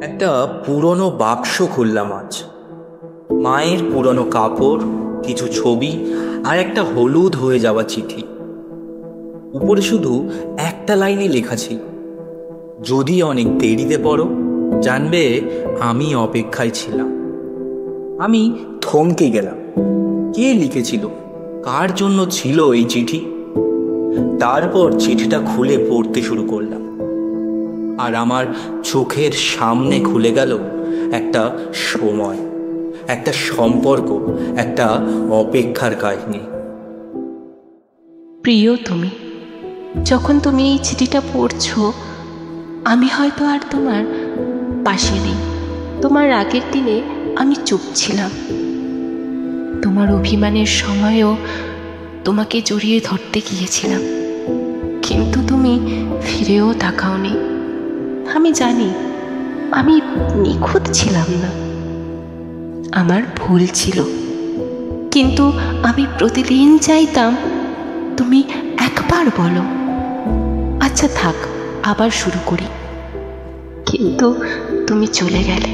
একটা পুরনো বাক্স খুললাম আজ। মায়ের পুরনো কাপড়, কিছু ছবি আর একটা হলুদ হয়ে যাওয়া চিঠি। উপরে শুধু একটা লাইনে লেখা ছিল, যদি অনেক দেরিতে পড়ো জানবে আমি অপেক্ষায় ছিলাম। আমি থমকে গেলাম। কে লিখেছিল? কার জন্য ছিল এই চিঠি? তারপর চিঠিটা খুলে পড়তে শুরু করলাম, আর আমার চোখের সামনে খুলে গেল একটা সময়, একটা সম্পর্ক, একটা অপেক্ষার কাহিনী। প্রিয় তুমি, যখন তুমি এই চিঠিটা পড়ছো, আমি হয়তো আর তোমার পাশে নেই। তোমার আগের দিনে আমি চুপ ছিলাম। তোমার অভিমানের সময়ও তোমাকে জড়িয়ে ধরতে গিয়েছিলাম, কিন্তু তুমি ফিরেও তাকাওনি। আমি জানি আমি নিখুঁত ছিলাম না, আমার ভুল ছিল, কিন্তু আমি প্রতিদিন চাইতাম তুমি একবার বলো, আচ্ছা থাক, আবার শুরু করি। কিন্তু তুমি চলে গেলে।